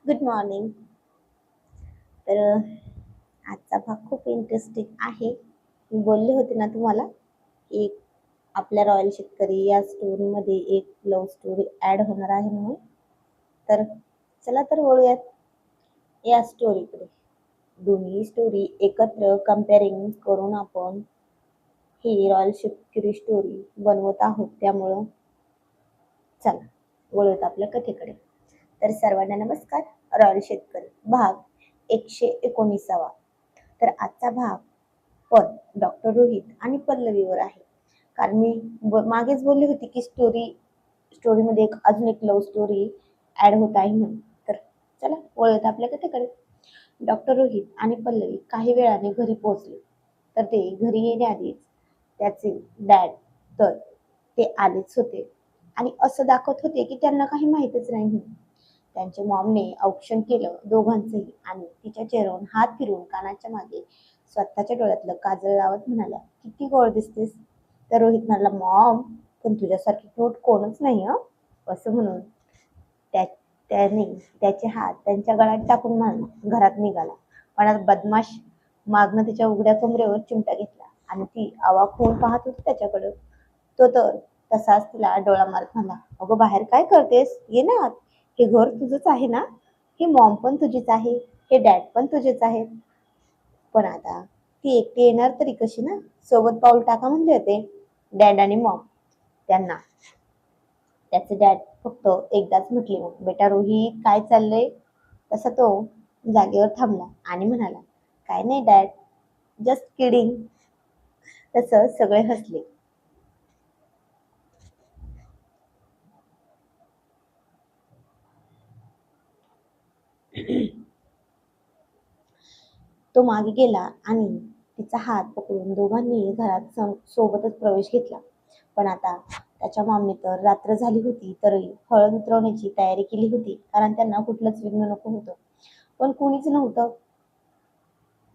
Good morning. तर आजचा भाग खूप इंटरेस्टिंग आहे. मी बोलले होते ना तुम्हाला, एक आपल्या रॉयल शेतकरी या स्टोरीमध्ये एक लव्ह स्टोरी ॲड होणार आहे म्हणून. तर चला तर वळूयात या स्टोरीकडे. दोन्ही स्टोरी एकत्र कंपेअरिंग करून आपण ही रॉयल शेतकरी स्टोरी बनवत आहोत. त्यामुळं चला वळूयात आपल्या कथेकडे. तर सर्वांना नमस्कार. रॉयल शेतकरी भाग 119. तर आजचा भाग पण डॉक्टर रोहित आणि पल्लवीवर आहे. कारण मी मागेच बोलली होती की स्टोरीमध्ये अजून एक लव्ह स्टोरी ऍड होत आहे म्हणून. तर चला वळूयात आपल्या कथेकडे. डॉक्टर रोहित आणि पल्लवी काही वेळाने घरी पोहोचले. तर ते घरी येण्याआधीच त्याचे डॅड तर ते आलेच होते आणि असं दाखवत होते की त्यांना काही माहीतच नाही म्हणून. त्यांच्या मॉमने औक्षण केलं दोघांचंही आणि तिच्या चेहऱ्यावरून हात फिरवून कानाच्या मागे स्वतःच्या डोळ्यातलं काजळ लावत म्हणाल्या, किती गोड दिसतेस. तर रोहित म्हणाला, मॉम पण तुझ्यासारखी क्यूट कोणच नाही हं. असं म्हणून त्या त्याने त्याचे हात त्यांच्या गळ्यात टाकून घरात निघाला. पण आता बदमाश मागनं तिच्या उघड्या कमरेवर चिमटा घेतला आणि ती अवाक होऊन पाहत होती त्याच्याकडं. तो तर तसाच तिला डोळा मारत म्हणाला, अगं बाहेर काय करतेस, ये ना आत. हे घर तुझंच आहे ना, ही मॉम पण तुझीच आहे, हे डॅड पण तुझेच आहेत. पण आता ती एकटी येणार तरी कशी ना, सोबत पाऊल टाका म्हणले होते डॅड आणि मॉम त्यांना. त्याचे डॅड फक्त एकदाच म्हटले, बेटा रोहित काय चाललंय. तसा तो जागेवर थांबला आणि म्हणाला, काय नाही डॅड, जस्ट किडिंग. तसं सगळे हसले. तो मागे गेला आणि तिचा हात पकडून दोघांनी घरात सोबतच प्रवेश घेतला. पण आता त्याच्या मॉमने तर रात्र झाली होती तरी हळद उतरवण्याची तयारी केली होती, कारण त्यांना कुठलंच विघ्न नको होतं. पण कुणीच नव्हतं.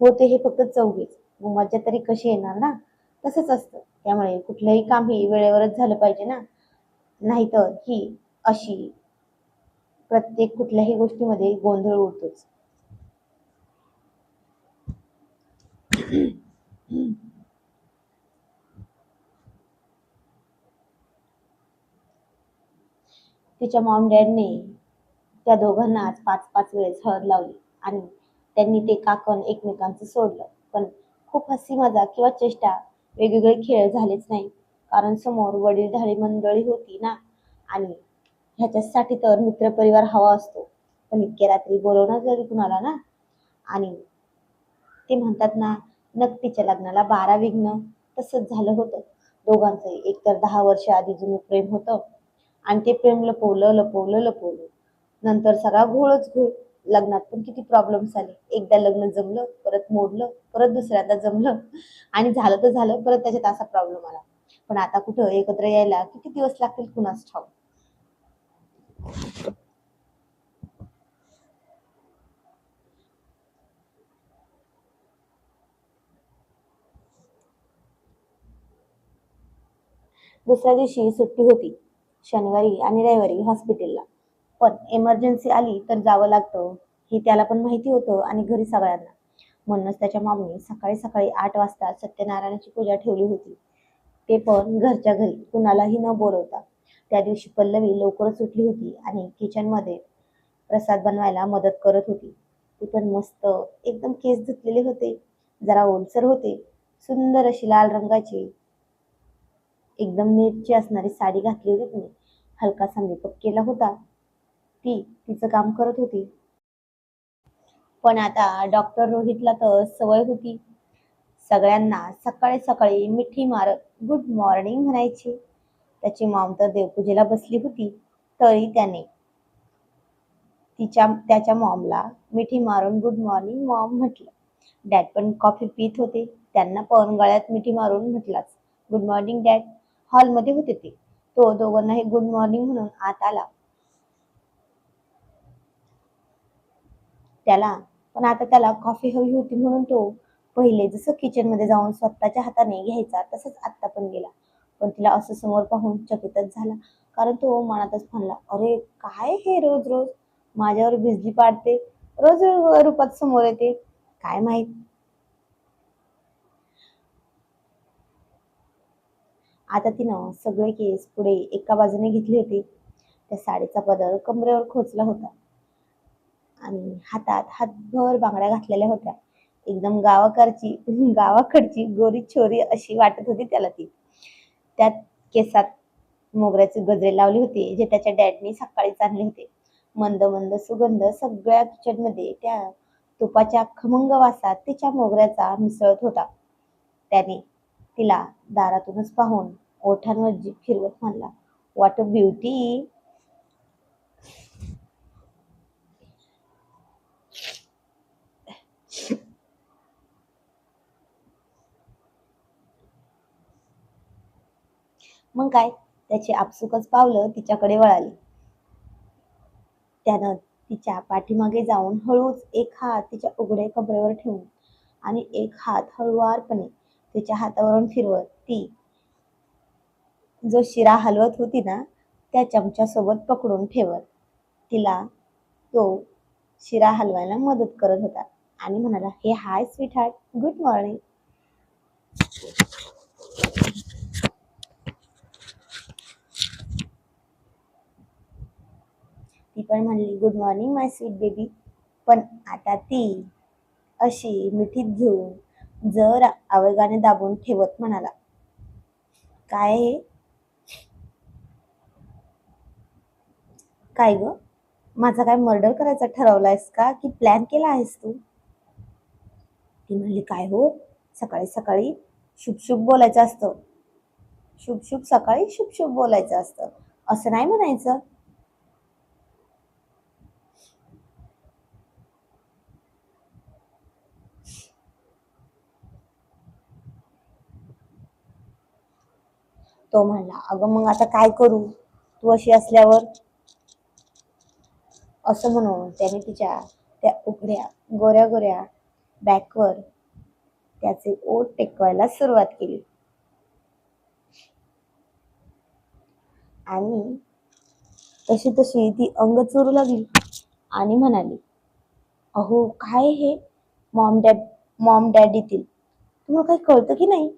होते हे फक्त चौघेच. मज्जा तरी कशी येणार ना. तसंच असतं. त्यामुळे कुठलंही काम हे वेळेवरच झालं पाहिजे ना, नाहीतर ही अशी प्रत्येक कुठल्याही गोष्टीमध्ये गोंधळ उडतोच. तिच्या मॉम डॅडने त्या दोघांना आज 5-5 वेळेस हळद लावली आणि त्यांनी ते काकण एकमेकांचं सोडलं. पण खूप हसी मजाक किंवा चेष्टा वेगवेगळे खेळ झालेच नाही, कारण समोर वडीलधारी मंडळी होती ना. आणि ह्याच्यासाठी तर मित्रपरिवार हवा असतो. पण इतक्या रात्री बोलवणार जरी कुणाला ना. आणि ते म्हणतात ना, नकटीच्या लग्नाला 12 विघ्न. तसंच झालं होतं दोघांचं. एकतर 10 वर्ष आधी जुनं प्रेम होतं आणि ते प्रेम लपवलं लपवलं लपवलं. नंतर सगळा घोळच घोळ. लग्नात पण किती प्रॉब्लेम्स आले. एकदा लग्न जमलं, परत मोडलं, परत दुसऱ्यांदा जमलं आणि झालं तर झालं, परत त्याच्यात असा प्रॉब्लेम आला. पण आता कुठं एकत्र यायला किती दिवस लागतील कुणास ठाऊक. दुसऱ्या दिवशी सुट्टी होती, शनिवारी आणि रविवारी हॉस्पिटलला. पण इमर्जन्सी आली तर जावं लागतं हे त्याला पण माहिती होतं आणि घरी सगळ्यांना. म्हणूनच त्याच्या मॉमने सकाळी सकाळी 8 वाजता सत्यनारायणाची पूजा ठेवली होती, ते पण घरच्या घरी, कुणालाही न बोलवता. त्या दिवशी पल्लवी लवकरच उठली होती आणि किचनमध्ये प्रसाद बनवायला मदत करत होती. ती पण मस्त एकदम केस धुतलेले होते, जरा ओलसर होते, सुंदर अशी लाल रंगाची एकदम नेटची असणारी साडी घातली होती तिने. हलकासा मेकअप केला होता. ती तिचं काम करत होती. पण आता डॉक्टर रोहितला तर सवय होती सगळ्यांना सकाळी सकाळी मिठी मारत गुड मॉर्निंग म्हणायची. त्याची मॉम तर देवपूजेला बसली होती, तरी त्याने त्याच्या मॉमला मिठी मारून गुड मॉर्निंग मॉम म्हटलं. डॅड पण कॉफी पित होते, त्यांना पण गळ्यात मिठी मारून म्हटलाच गुड मॉर्निंग डॅड. हॉलमध्ये होते ते. तो दोघांनाही गुड मॉर्निंग म्हणून आत आला. त्याला पण आता त्याला कॉफी हवी होती म्हणून तो पहिले जसं किचन मध्ये जाऊन स्वतःच्या हाताने घ्यायचा तसंच आत्ता पण गेला. पण तिला असं समोर पाहून चकितच झाला, कारण तो मनातच म्हणला, अरे काय हे रोज रोज. माझ्यावर बिजली पाडते, रोज रूपात समोर येते, काय माहित. आता तिनं सगळे केस पुढे एका बाजूने घेतले होते. त्या साडीचा पदर कमरेवर खोचला होता आणि हातात हातभर बांगड्या घातलेल्या होत्या. एकदम गावाकडची गोरी छोरी अशी वाटत होती त्याला ती. त्यात केसात मोगऱ्याचे गजरे लावले होते, जे त्याच्या डॅडनी सकाळीच आणले होते. मंद मंद सुगंध सगळ्या किचनमध्ये त्या तुपाच्या खमंग वासात तिच्या मोगऱ्याचा मिसळत होता. त्याने तिला दारातूनच पाहून ओठांवर जीभ फिरवत म्हणला, "व्हॉट अ ब्युटी." मग काय, त्याची आपसुकच पावलं तिच्याकडे वळाली. त्यानं तिच्या पाठीमागे जाऊन हळूच एक हात तिच्या उघड्या कमरेवर ठेवून आणि एक हात हळुवारपणे तिच्या हातावरून फिरवत ती जो शिरा हलवत होती ना, त्या चमच्यासोबत पकडून ठेवत तिला तो शिरा हलवायला मदत करत होता आणि म्हणाला, "हे हाय स्वीट हार्ट, गुड मॉर्निंग." ती पण म्हणली, "गुड मॉर्निंग माय स्वीट बेबी." पण आता ती अशी मिठीत घेऊन जर आवेगाने दाबून ठेवत म्हणाला, "काय हे? काय ग? माझा काय मर्डर करायचा ठरवलायस का की प्लॅन केला आहेस तू?" ती म्हणली, "काय हो, सकाळी सकाळी शुभ शुभ बोलायचं असतं. शुभ शुभ सकाळी शुभ शुभ बोलायचं असतं, असं नाही म्हणायचं." तो म्हणला, "अगं मग आता काय करू तू अशी असल्यावर?" असं म्हणून त्याने तिच्या त्या उघड्या गोऱ्या गोऱ्या बॅकवर त्याचे ओठ टेकवायला सुरुवात केली आणि तशी तशी ती अंग चोरू लागली आणि म्हणाली, "अहो काय हे, मॉम डॅड येतील, तुम्हाला काही कळतं की नाही?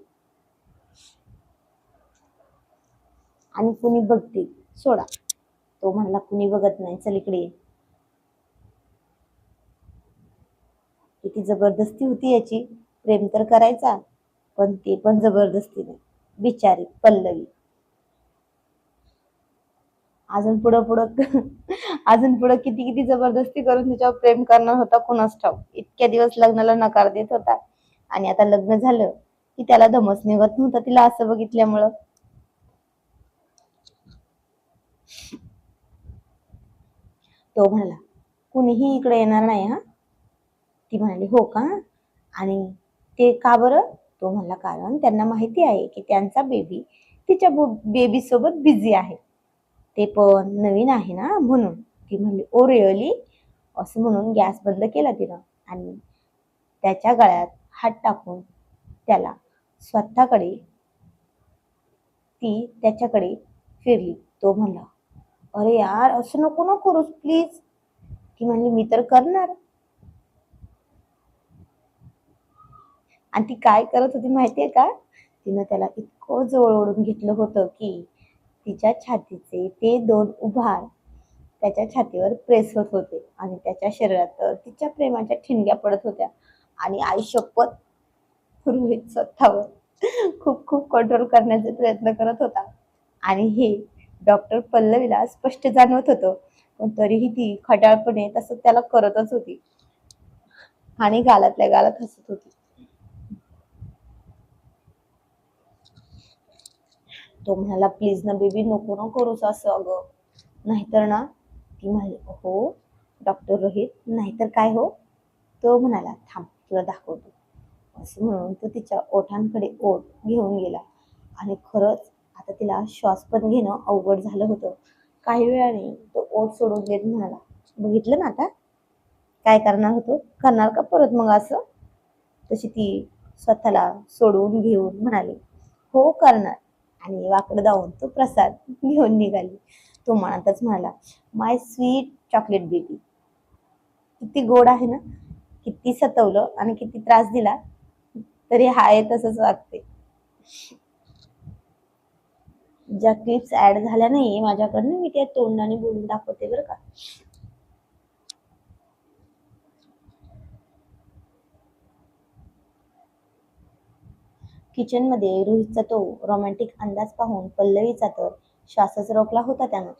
आणि कुणी बघतील, सोडा." तो म्हणला, "कुणी बघत नाही, चल इकडे ये." किती जबरदस्ती होती याची, प्रेम तर करायचा पण ते पण जबरदस्तीने. बिचारी पल्लवी. अजून पुढं पुढं अजून पुढं किती किती जबरदस्ती करून तिच्यावर प्रेम करणार होता कोणास ठाऊक. इतक्या दिवस लग्नाला नकार देत होता आणि आता लग्न झालं की त्याला धमच निघत नव्हता तिला असं बघितल्यामुळं. तो म्हणाला, "कुणीही इकडे येणार नाही हा." ती म्हणाली, "हो का? आणि ते का बरं?" तो म्हणला, "कारण त्यांना माहिती आहे की त्यांचा बेबी तिच्या बेबी सोबत बिझी आहे. ते पण नवीन आहे ना म्हणून." ती म्हणली, "ओ रिअली?" असं म्हणून गॅस बंद केला तिनं आणि त्याच्या गळ्यात हात टाकून त्याला स्वतःकडे ती त्याच्याकडे फिरली. तो म्हणला, "अरे यार, असं नको ना करूस प्लीज." ती म्हणली, "मी तर करणार." आणि ती काय करत होती माहितीये का? तिनं त्याला इतकं जवळ ओढून घेतलं होतं की तिच्या छातीचे ते दोन उभार त्याच्या छातीवर प्रेस होत होते आणि त्याच्या शरीरात तर तिच्या प्रेमाच्या ठिणग्या पडत होत्या. आणि आई शपथ, रोहित स्वतःवर खूप खूप कंट्रोल करण्याचे प्रयत्न करत होता आणि हे डॉक्टर पल्लवीला स्पष्ट जाणवत होतं. पण तरीही ती खट्याळपणे तसं त्याला करतच होती आणि गालातल्या गालात हसत होती. तो म्हणाला, "प्लीज ना बेबी, नको ना करूस असं अगं, नाहीतर ना." ती म्हणाली, "हो डॉक्टर रोहित, नाहीतर काय हो?" तो म्हणाला, "थांब तुला दाखवतो." असं म्हणून तो तिच्या ओठांकडे ओठ घेऊन गेला आणि खरंच आता तिला श्वास पण घेणं अवघड झालं होतं. काही वेळाने तो ओठ सोडून देत म्हणाला, "बघितलं ना आता काय करणार होतो, करणार का परत मग असं?" तशी ती स्वतःला सोडवून घेऊन म्हणाली, "हो करणार." आणि वाकडं जाऊन तो प्रसाद घेऊन निघाली. तो मनातच म्हणाला, "माय स्वीट चॉकलेट बेबी." किती गोड आहे ना, किती सतवलं आणि किती त्रास दिला तरी हाय तसंच वागते. ज्या क्लिप्स ऍड झाल्या नाही माझ्याकडनं मी त्या तोंडाने बोलून दाखवते बरं का. किचन मध्ये रोहितचा तो रोमॅन्टिक अंदाज पाहून पल्लवीचा तर श्वासच रोखला होता त्यानं.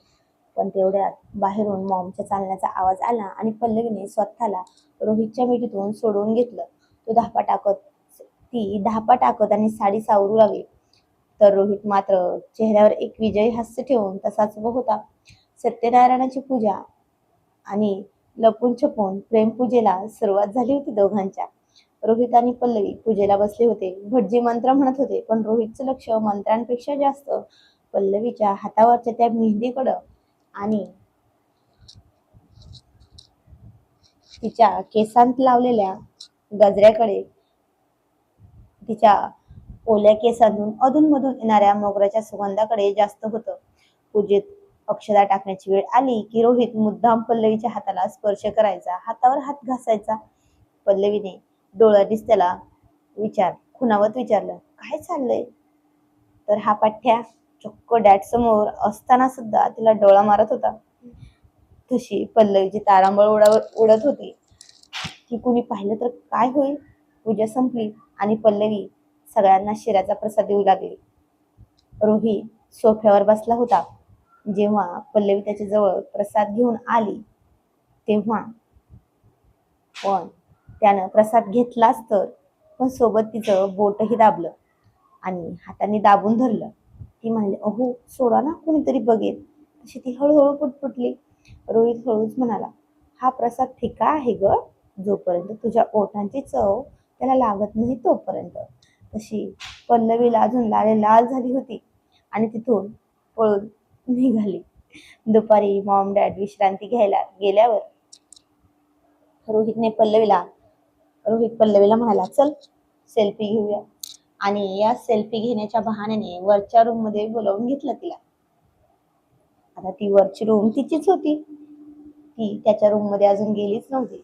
पण तेवढ्यात बाहेरून मॉमच्या चालण्याचा आवाज आला आणि पल्लवीने स्वतःला रोहितच्या मिठीतून सोडवून घेतलं. ती धापा टाकत आणि साडी सावरू लागली. तर रोहित मात्र चेहऱ्यावर एक विजयी हास्य ठेवून तसाच उभा होता. सत्यनारायणाची पूजा आणि लपून छपून प्रेमपूजेला सुरुवात झाली होती दोघांच्या. रोहित आणि पल्लवी पूजेला बसले होते. भटजी मंत्र म्हणत होते, पण रोहितचं लक्ष मंत्रांपेक्षा जास्त पल्लवीच्या हातावरच्या त्या मेहंदीकडं आणि तिच्या केसांत लावलेल्या गजऱ्याकडे. तिच्या ओल्या केसांतून अधूनमधून येणाऱ्या मोगऱ्याच्या सुगंधाकडे जास्त होतं. पूजेत अक्षता टाकण्याची वेळ आली की रोहित मुद्दाम पल्लवीच्या हाताला स्पर्श करायचा, हातावर हात घासायचा. पल्लवीने डोळ्यांनीच त्याला खुणावत विचारलं, काय चाललंय? तर हा पाठ्या चक्क डॅड समोर असताना सुद्धा तिला डोळा मारत होता. तशी पल्लवीची तारांबळ उडत होती की कुणी पाहिलं तर काय होईल. पूजा संपली आणि पल्लवी सगळ्यांना शिऱ्याचा प्रसाद देऊ लागली. रोहित सोफ्यावर बसला होता. जेव्हा पल्लवी त्याच्या जवळ प्रसाद घेऊन आली तेव्हा पण त्यानं प्रसाद घेतलाच तर पण सोबत तिचं बोटही दाबलं आणि हाताने दाबून धरलं. ती म्हणली, अहो सोडा ना, कोणीतरी बघेल. तशी ती हळूहळू पुटपुटली. रोहित हळूच म्हणाला, हा प्रसाद फिका आहे ग, जोपर्यंत तुझ्या ओठांची चव त्याला लागत नाही तोपर्यंत. तशी पल्लवीला अजून लाल झाली होती आणि तिथून पळून निघाली. दुपारी मॉम डॅड विश्रांती घ्यायला गेल्यावर रोहित पल्लवीला म्हणाला, चल सेल्फी घेऊया. आणि या सेल्फी घेण्याच्या बहाण्याने वरच्या रूम मध्ये बोलावून घेतलं तिला. आता ती वरची रूम तिचीच होती. ती त्याच्या रूम मध्ये अजून गेलीच नव्हती.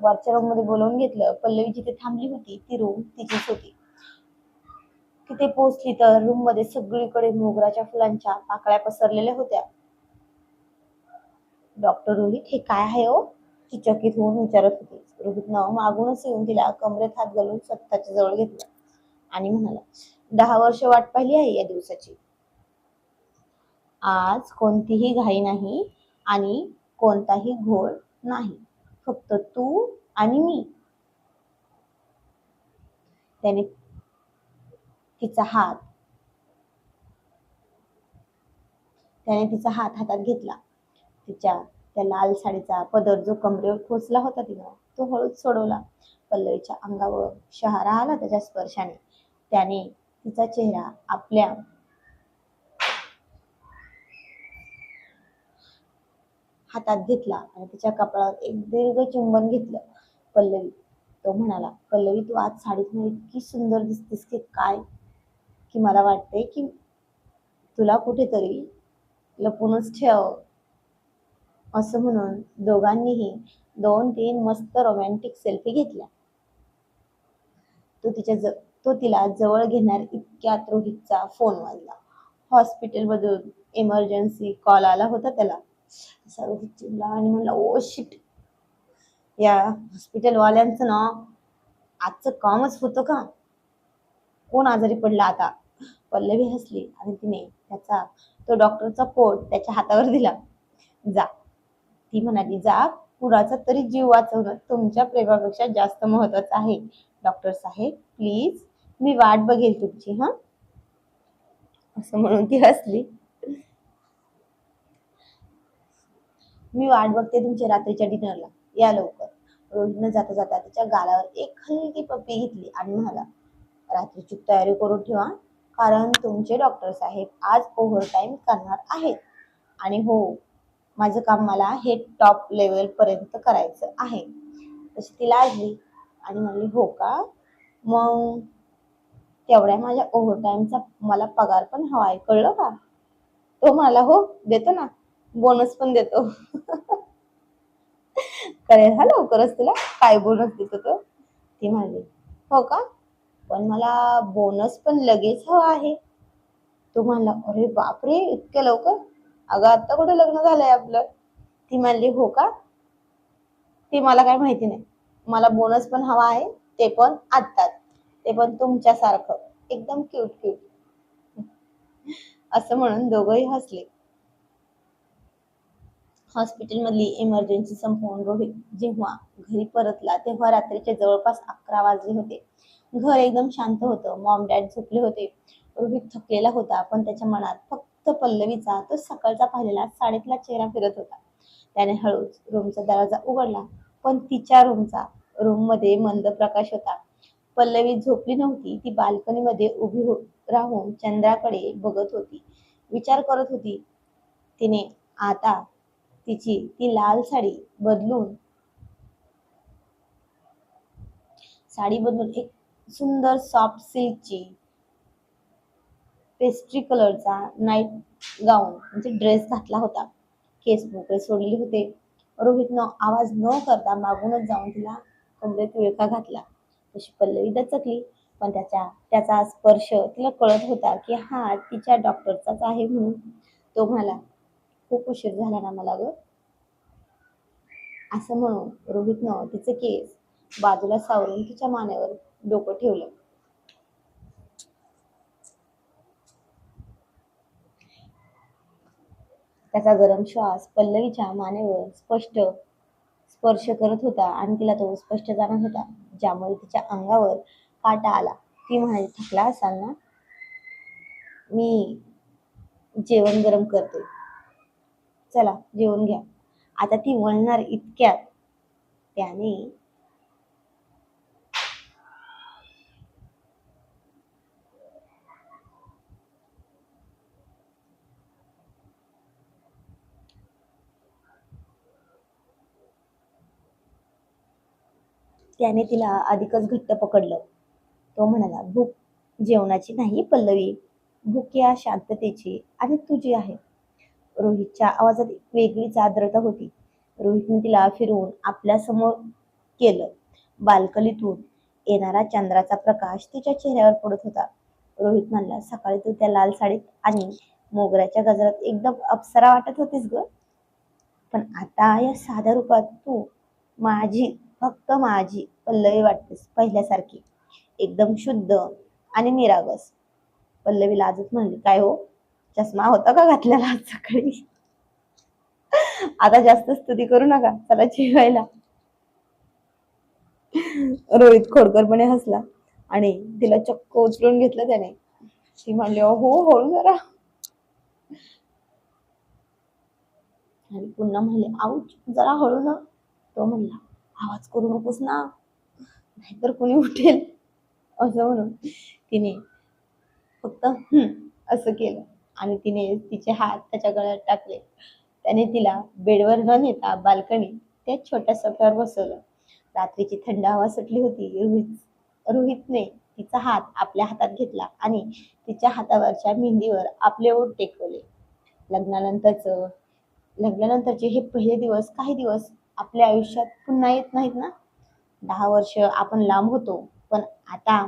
वरच्या रूम मध्ये बोलावून घेतलं. पल्लवी जिथे थांबली होती ती रूम तिचीच होती. तिथे पोहोचली तर रूम मध्ये सगळीकडे मोगराच्या फुलांच्या पाकळ्या पसरलेल्या होत्या. डॉक्टर रोहित, हे काय आहे हो? ती चकित होऊन विचारत होती. रोहितनं मागूनच येऊन तिला कमरेत हात घालून स्वतःच्या जवळ घेतलं आणि म्हणाला, 10 वर्ष वाट पाहिली आहे या दिवसाची. आज कोणतीही घाई नाही आणि कोणताही घोळ नाही, फक्त तू आणि मी. त्याने तिचा हात हातात घेतला. तिच्या त्या लाल साडीचा पदर जो कमरेवर खोचला होता तिनं तो हळूच सोडवला. पल्लवीच्या अंगावर शहारा आला त्याच्या स्पर्शाने. त्याने तिचा चेहरा आपल्या हातात घेतला आणि तिच्या कपाळावर एक दीर्घ चुंबन घेतलं. तो म्हणाला, पल्लवी तू आज साडीतून इतकी सुंदर दिसतेस की काय, की मला वाटते की तुला कुठेतरी लपूनच ठेव. असं म्हणून दोघांनीही 2-3 मस्त रोमॅन्टिक सेल्फी घेतल्या. तो तिला जवळ घेणार इतक्यात रोहितचा फोन वाजला. हॉस्पिटलमधून इमर्जन्सी कॉल आला होता त्याला. असा रोहित चिडला आणि म्हणला, ओ शिट, या हॉस्पिटल वाल्यांचं ना आजचं कामच होतं का? कोण आजारी पडला आता? पल्लवी हसली आणि तिने तो डॉक्टरचा कोट त्याच्या हातावर दिला. ती म्हणाली, जा, कुणाचा तरी जीव वाचवणं तुमच्या प्रेमापेक्षा जास्त महत्वाचं आहे. डॉक्टर साहेब प्लीज, मी वाट बघेल तुमची. असं म्हणून ती हसली. मी वाट बघते तुमच्या रात्रीच्या डिनरला, या लवकर. रोहितनं जाता जाता तिच्या गालावर एक हलकी पप्पी घेतली आणि म्हणाला, रात्रीची तयारी करून ठेवा, कारण तुमचे डॉक्टर साहेब आज ओव्हर टाइम करणार आहेत. आणि हो, माझं काम मला हे टॉप लेवल पर्यंत करायचं आहे. तशी ती लाजली आणि म्हणली, हो का, मग तेवढ्या माझ्या ओव्हर टाइमचा मला पगार पण हवाय, कळलं का? तो म्हणाला, हो देतो ना, बोनस पण देतो. कळेल हा लवकरच तुला काय बोनस देतो तो. ती म्हणाली हो का, पण मला बोनस पण लगेच हवा आहे. तो म्हणला अरे बापरे इतक्या लवकर, अगं आता कुठे लग्न झालंय आपलं. ती म्हणली हो का, ती मला काय माहिती नाही, मला बोनस पण हवा आहे, ते पण आत्ताच, ते पण तुमच्यासारखं एकदम क्यूट क्यूट. असं म्हणून दोघंही हसले. हॉस्पिटलमधली इमर्जन्सी संपवून रोहित जेव्हा घरी परतला तेव्हा रात्रीचे जवळपास 11 वाजले होते. घर एकदम शांत होतं. मॉम डॅड झोपले होते. रोहित थकलेला होता, पण त्याच्या मनात फक्त पल्लवीचा तो सकाळचा पाहिलेला साडीतला चेहरा फिरत होता. त्याने हळूच रूमचा दरवाजा उघडला, पण तिच्या रूम मध्ये मंद प्रकाश होता. पल्लवी झोपली नव्हती. ती बाल्कनीमध्ये उभी राहून चंद्राकडे बघत होती. विचार करत होती. तिने आता तिची ती लाल साडी बदलून एक सुंदर सॉफ्ट सिल्कची पेस्ट्री कलरचा नाईट गाऊन म्हणजे ड्रेस घातला होता. केस मोकळे सोडले होते. रोहितनं आवाज न करता मागूनच जाऊन तिला कमरेत विळखा घातला. तशी पल्लवी दचकली, पण त्याचा स्पर्श तिला कळत होता की हा तिच्या डॉक्टरचाच आहे म्हणून. तो म्हणाला खूप उशीर झाला ना मला ग. असं म्हणून रोहितनं तिचे केस बाजूला सावरून तिच्या मानेवर डोकं ठेवलं. त्याचा गरम श्वास पल्लवीच्या मानेवर स्पष्ट स्पर्श करत होता आणि तिला तो स्पष्ट जाणवत होता, ज्यामुळे तिच्या अंगावर काटा आला. ती म्हणाली थकला असाल ना, मी जेवण गरम करते, चला जेवण घ्या. आता ती वळणार इतक्यात त्याने त्याने तिला अधिकच घट्ट पकडलं. तो म्हणाला भूक जेवणाची नाही पल्लवी, भूक या शांततेची आणि तुझी आहे. रोहितच्या आवाजात एक वेगळीच आर्द्रता होती. रोहितने तिला फिरवून आपल्या समोर केलं. बाल्कनीतून येणारा चंद्राचा प्रकाश तिच्या चेहऱ्यावर पडत होता. रोहित म्हणला सकाळी तू त्या लाल साडीत आणि मोगऱ्याच्या गजरात एकदम अप्सरा वाटत होतीस ग, पण आता या साध्या रूपात तू माझी, फक्त माझी पल्लवी वाटतेस, पहिल्यासारखी एकदम शुद्ध आणि निरागस. पल्लवी लाजत म्हणली काय हो, चष्मा होता का घातलेला आज सकाळी. आता जास्त स्तुती करू नका, चला जेवायला. रोहित खोडकरपणे हसला आणि तिला चक्क उचलून घेतलं त्याने. ती म्हणली हो हळू जरा, आणि पुन्हा म्हणले आऊच जरा हळू ना. तो म्हणला आवाज करू नकोस ना, नाहीतर कोणी उठेल. असं म्हणून तिने फक्त असं केलं आणि तिने तिचे हात त्याच्या गळ्यात टाकले. त्याने तिला बेडवर न नेता बाल्कनी त्या छोट्या सोफ्यावर बसवलं. रात्रीची थंड हवा सुटली होती. रोहितने तिचा हात आपल्या हातात घेतला आणि तिच्या हातावरच्या मेहंदीवर आपले ओठ टेकवले. लग्नानंतरच लग्नानंतरचे हे पहिले दिवस, काही दिवस आपल्या आयुष्यात पुन्हा येत नाहीत ना. 10 वर्ष आपण लांब होतो, पण आता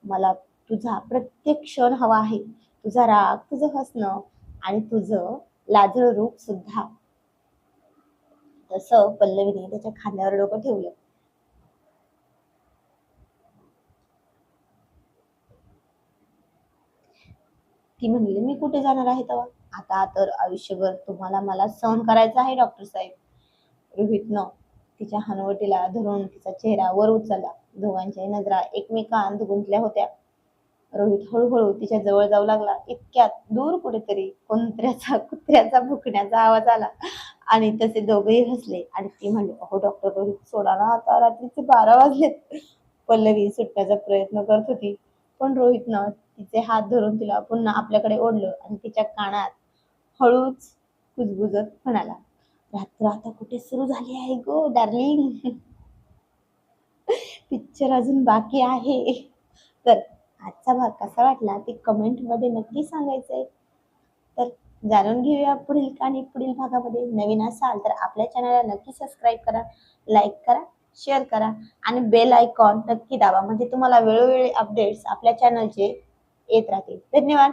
मला तुझा प्रत्येक क्षण हवा आहे. तुझा राग, तुझं हसणं आणि तुझं लाजळ रूप सुद्धा. तसं पल्लवीने त्याच्या खांद्यावर डोकं ठेवलं. ती म्हणली मी कुठे जाणार आहे तेव्हा, आता तर आयुष्यभर तुम्हाला मला सहन करायचं आहे डॉक्टर साहेब. रोहितनं तिच्या हनवटीला धरून तिचा चेहरा वर उचलला. दोघांच्याही नजरा एकमेकांत गुंतल्या होत्या. रोहित हळूहळू तिच्या जवळ जाऊ लागला. इतक्यात दूर कुठेतरी कुत्र्याचा भुकण्याचा आवाज आला आणि तसे दोघेही हसले आणि ती म्हणली अहो डॉक्टर रोहित सोडा ना, आता रात्रीचे 12 वाजलेत. पल्लवी सुटण्याचा प्रयत्न करत होती, पण रोहितनं तिचे हात धरून तिला पुन्हा आपल्याकडे ओढलं आणि तिच्या कानात हळूच कुजबुजत म्हणाला रात्र आता कुठे सुरू झाली आहे गो डार्लिंग, पिक्चर अजून बाकी आहे. तर आजचा भाग कसा वाटला ते कमेंट मध्ये नक्की सांगायचंय. तर जाणून घेऊया पुढील कहाणी पुढील भागामध्ये. नवीन असाल तर आपल्या चॅनलला नक्की सबस्क्राईब करा, लाईक करा, शेअर करा आणि बेल आयकॉन नक्की दाबा, म्हणजे तुम्हाला वेळोवेळी अपडेट्स आपल्या चॅनलचे येत राहतील. धन्यवाद.